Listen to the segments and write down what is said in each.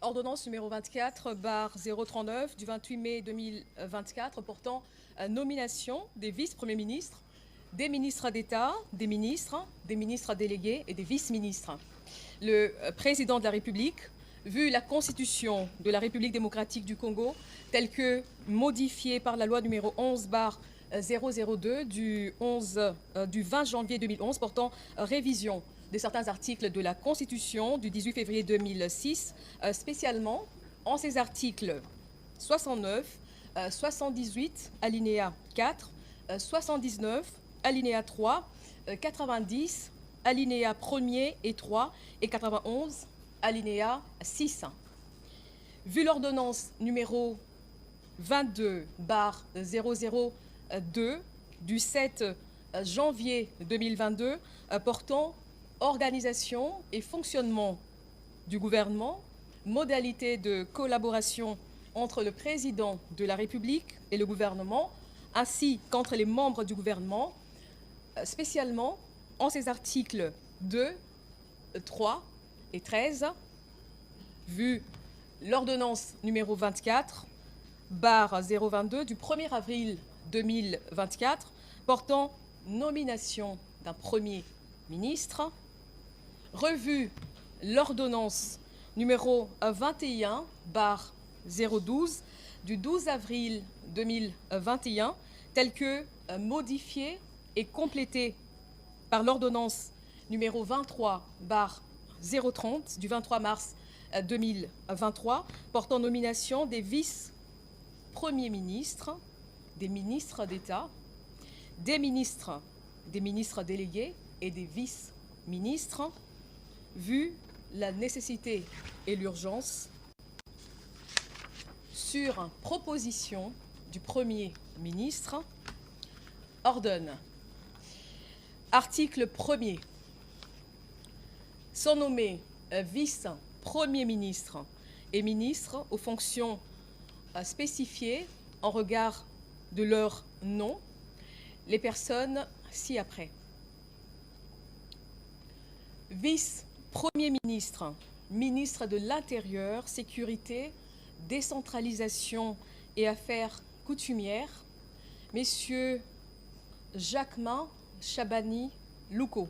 Ordonnance numéro 24/039 du 28 mai 2024 portant nomination des vice-premiers ministres, des ministres d'État, des ministres délégués et des vice-ministres. Le président de la République, vu la Constitution de la République démocratique du Congo, telle que modifiée par la loi numéro 11/002 du 20 janvier 2011 portant révision de certains articles de la Constitution du 18 février 2006, spécialement en ces articles 69, 78, alinéa 4, 79, alinéa 3, 90, alinéa 1er et 3 et 91, alinéa 6. Vu l'ordonnance numéro 22/002 du 7 janvier 2022 portant organisation et fonctionnement du gouvernement, modalités de collaboration entre le président de la République et le gouvernement, ainsi qu'entre les membres du gouvernement, spécialement en ces articles 2, 3 et 13, vu l'ordonnance numéro 24/022 du 1er avril 2024 portant nomination d'un Premier ministre, revu l'ordonnance numéro 21/012 du 12 avril 2021, telle que modifiée et complétée par l'ordonnance numéro 23/030 du 23 mars 2023 portant nomination des vice-premiers ministres, des ministres d'État, des ministres délégués et des vice-ministres, vu la nécessité et l'urgence, sur proposition du Premier ministre, ordonne. Article 1er. Sont nommés vice-premiers ministres et ministres aux fonctions spécifiées en regard de leur nom, les personnes ci-après. Vice-premier ministre, ministre de l'Intérieur, Sécurité, Décentralisation et Affaires coutumières, messieurs Jacquemin Chabani Louko.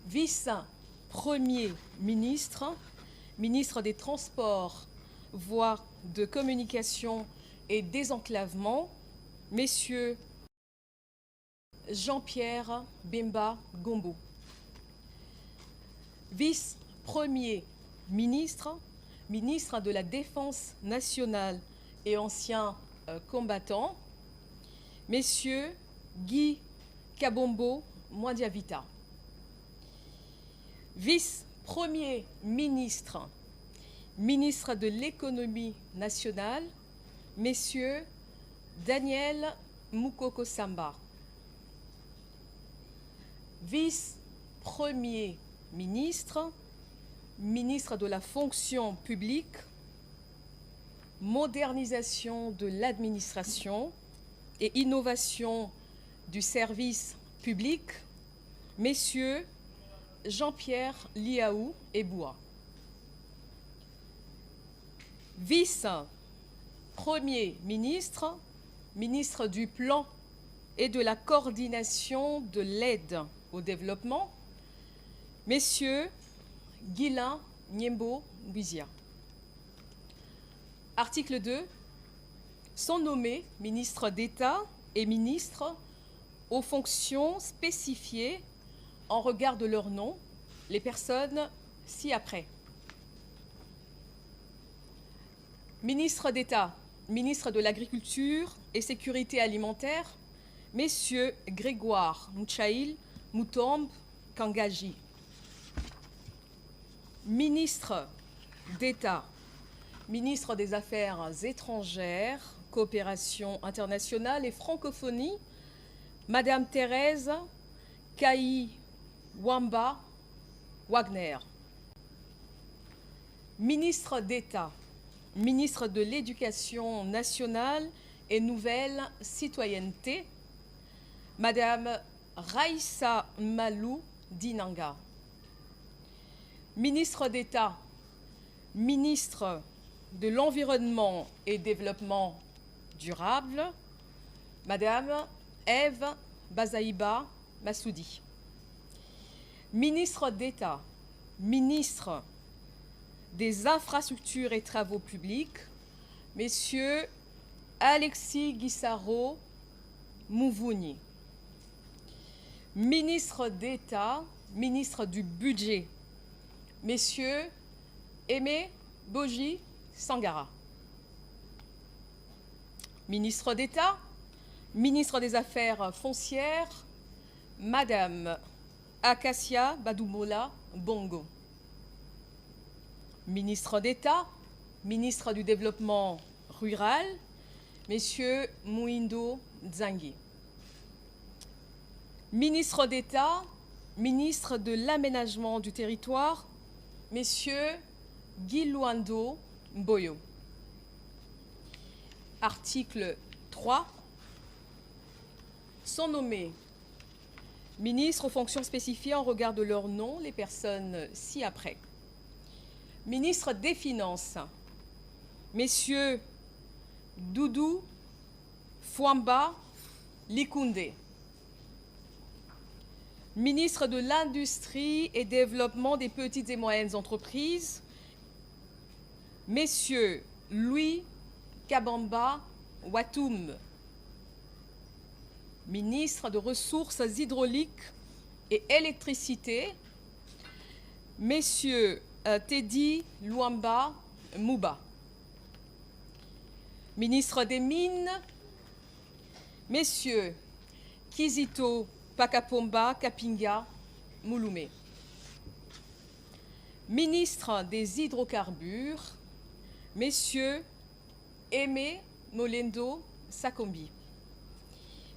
Vice-premier ministre, ministre des Transports, voies de communication et désenclavement, messieurs Jean-Pierre Bemba Gombo. Vice-premier ministre, ministre de la Défense nationale et ancien combattant, messieurs Guy Kabombo Mwandiavita. Vice-premier ministre, ministre de l'Économie nationale, messieurs Daniel Mukoko Samba. Vice-premier ministre, ministre de la fonction publique, modernisation de l'administration et innovation du service public, messieurs Jean-Pierre Liaou Eboua. Vice-premier ministre, ministre du Plan et de la coordination de l'aide au développement, messieurs Guilain Niembo Mbizia. Article 2. Sont nommés ministres d'État et ministres aux fonctions spécifiées en regard de leur nom, les personnes ci-après. Ministre d'État, ministre de l'Agriculture et Sécurité alimentaire, messieurs Grégoire Mouchaïl Moutombe Kangaji. Ministre d'État, ministre des Affaires étrangères, coopération internationale et francophonie, Madame Thérèse Kaï Wamba Wagner. Ministre d'État, ministre de l'Éducation nationale et nouvelle citoyenneté, Madame Raïssa Malou Dinanga. Ministre d'État, ministre de l'Environnement et Développement durable, Madame Ève Bazaïba Massoudi. Ministre d'État, ministre des Infrastructures et Travaux publics, Messieurs Alexis Guissaro Mouvouni. Ministre d'État, ministre du Budget, Messieurs Aimé Boji Sangara. Ministre d'État, ministre des Affaires foncières, Madame Acacia Badoumola Bongo. Ministre d'État, ministre du Développement rural, Messieurs Mouindo Nzangi. Ministre d'État, ministre de l'Aménagement du territoire, Messieurs Guy Luando Mboyo. Article 3. Sont nommés ministres aux fonctions spécifiées en regard de leur nom les personnes ci-après. Ministre des Finances, Messieurs Doudou Fouamba Likoundé. Ministre de l'Industrie et Développement des petites et moyennes entreprises, Messieurs Louis Kabamba Watoum. Ministre de Ressources hydrauliques et électricité, Messieurs Teddy Luamba Mouba. Ministre des Mines, Messieurs Kizito Pakapomba Kapinga Mouloumé. Ministre des Hydrocarbures, Messieurs Aimé Molendo Sakombi.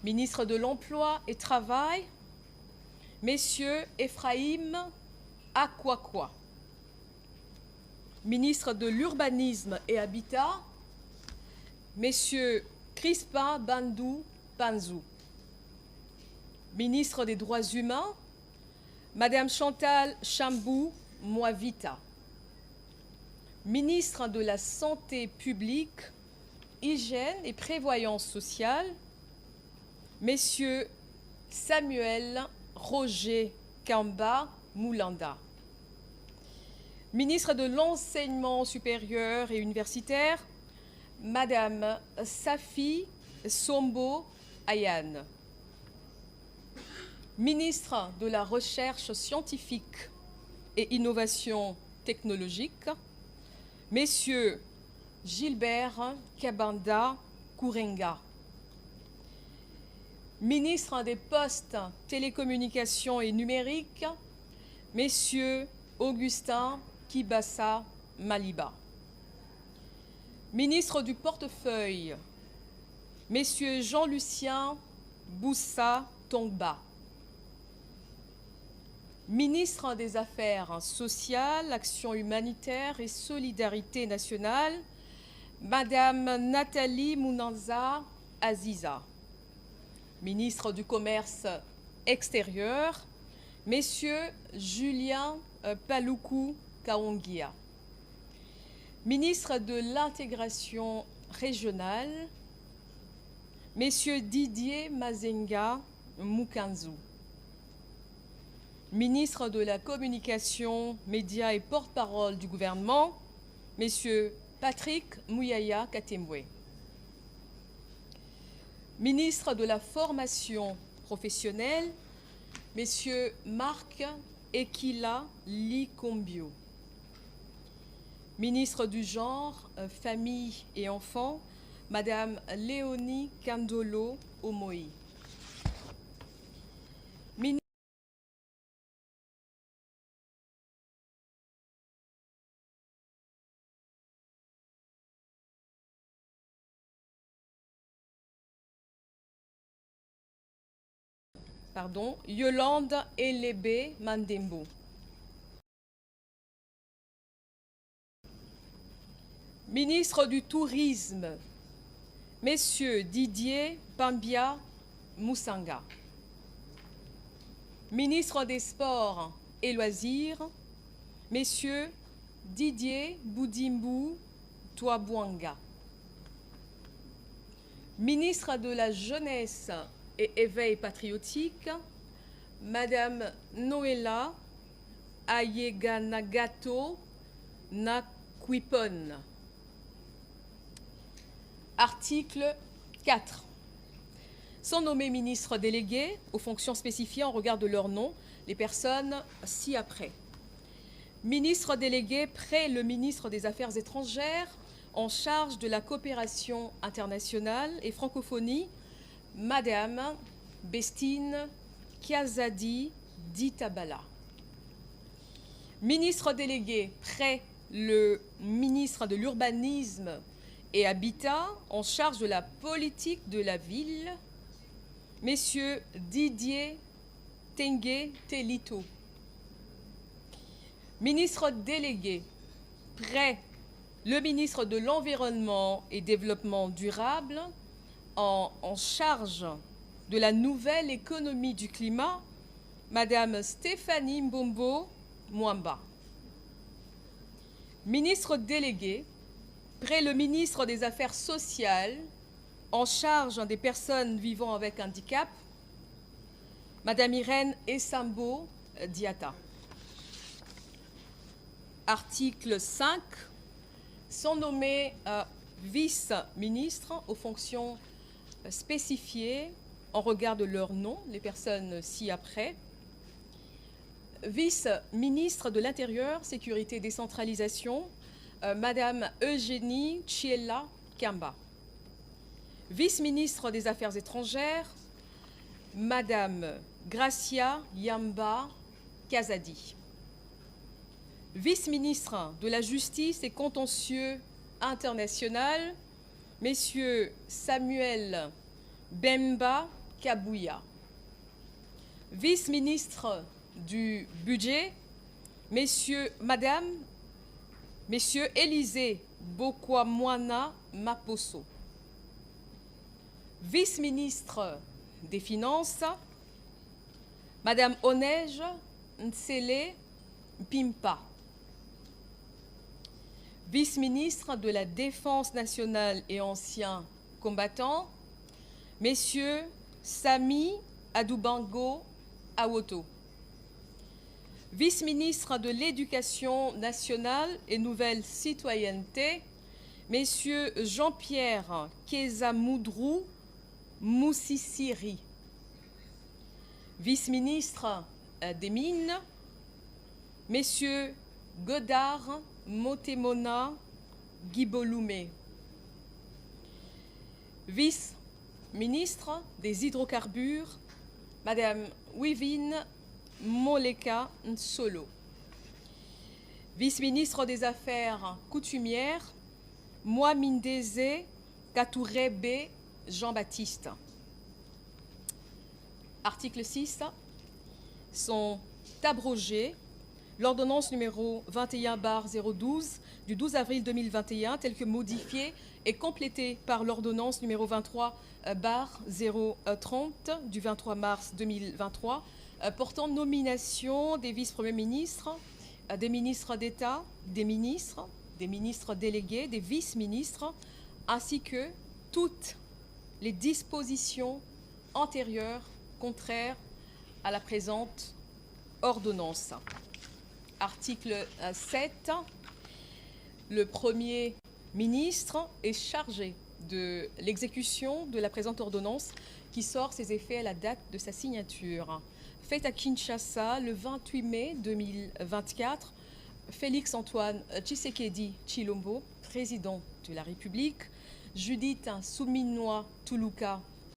Ministre de l'Emploi et Travail, Messieurs Ephraïm Akwakwa. Ministre de l'Urbanisme et Habitat, Messieurs Crispin Bandou Panzou. Ministre des Droits humains, Madame Chantal Chambou Moavita. Ministre de la Santé publique, Hygiène et Prévoyance sociale, Messieurs Samuel Roger Kamba Moulanda. Ministre de l'Enseignement supérieur et universitaire, Madame Safi Sombo Ayane. Ministre de la Recherche scientifique et innovation technologique, Messieurs Gilbert Kabanda Kourenga. Ministre des Postes, Télécommunications et Numériques, Messieurs Augustin Kibassa Maliba. Ministre du Portefeuille, Messieurs Jean-Lucien Boussa Tongba. Ministre des Affaires sociales, Action humanitaire et solidarité nationale, Madame Nathalie Mounanza Aziza. Ministre du Commerce extérieur, Messieurs Julien Paloukou Kaongia. Ministre de l'Intégration régionale, Messieurs Didier Mazenga Mukanzu. Ministre de la Communication, Médias et porte-parole du gouvernement, Messieurs Patrick Mouyaya Katemwe. Ministre de la Formation professionnelle, Messieurs Marc Ekila Likombio. Ministre du Genre, Famille et Enfants, Madame Léonie Kandolo Omoi. Yolande Elebe Mandembo. Ministre du Tourisme, Messieurs Didier Pambia Moussanga. Ministre des Sports et Loisirs, Messieurs Didier Boudimbu Touabouanga. Ministre de la Jeunesse et Éveil patriotique, Madame Noéla Ayeganagato Nakwipon. Article 4. Sont nommés ministres délégués aux fonctions spécifiées en regard de leur nom les personnes ci-après. Ministre délégué près le ministre des Affaires étrangères en charge de la coopération internationale et francophonie, Madame Bestine Kiazadi Ditabala. Ministre délégué près le ministre de l'Urbanisme et Habitat en charge de la politique de la ville, Messieurs Didier Tengue Telito. Ministre délégué près le ministre de l'Environnement et Développement durable en charge de la nouvelle économie du climat, Madame Stéphanie Mbombo Mwamba. Ministre délégué près le ministre des Affaires sociales en charge des personnes vivant avec handicap, Madame Irène Essambo Diata. Article 5. Sont nommés vice-ministres aux fonctions spécifiées en regard de leur nom, les personnes ci-après. Vice-ministre de l'Intérieur, Sécurité et Décentralisation, Madame Eugénie Chiella Kamba. Vice-ministre des Affaires étrangères, Madame Gracia Yamba Kazadi. Vice-ministre de la Justice et Contentieux international, Messieurs Samuel Bemba Kabouya. Vice-ministre du Budget, Messieurs Élisée Bokwamwana Maposo. Vice-ministre des Finances, Madame Onej Ntsele Pimpa. Vice-ministre de la Défense nationale et anciens combattants, Messieurs Sami Adoubango Awoto. Vice-ministre de l'Éducation nationale et nouvelle citoyenneté, Messieurs Jean-Pierre Kezamoudrou Moussissiri. Vice-ministre des Mines, Messieurs Godard Motemona Guiboloumé. Vice-ministre des Hydrocarbures, Madame Wivine Moleka Nsolo. Vice-ministre des Affaires coutumières, Mwamindeze Katourebe Jean-Baptiste. Article 6. Sont abrogés l'ordonnance numéro 21/012 du 12 avril 2021, telle que modifiée et complétée par l'ordonnance numéro 23/030 du 23 mars 2023, portant nomination des vice-premiers ministres, des ministres d'État, des ministres délégués, des vice-ministres, ainsi que toutes les dispositions antérieures contraires à la présente ordonnance. Article 7. Le Premier ministre est chargé de l'exécution de la présente ordonnance qui sort ses effets à la date de sa signature. Faite à Kinshasa le 28 mai 2024, Félix Antoine Tshisekedi Tshilombo, président de la République, Judith Souminois Toulouka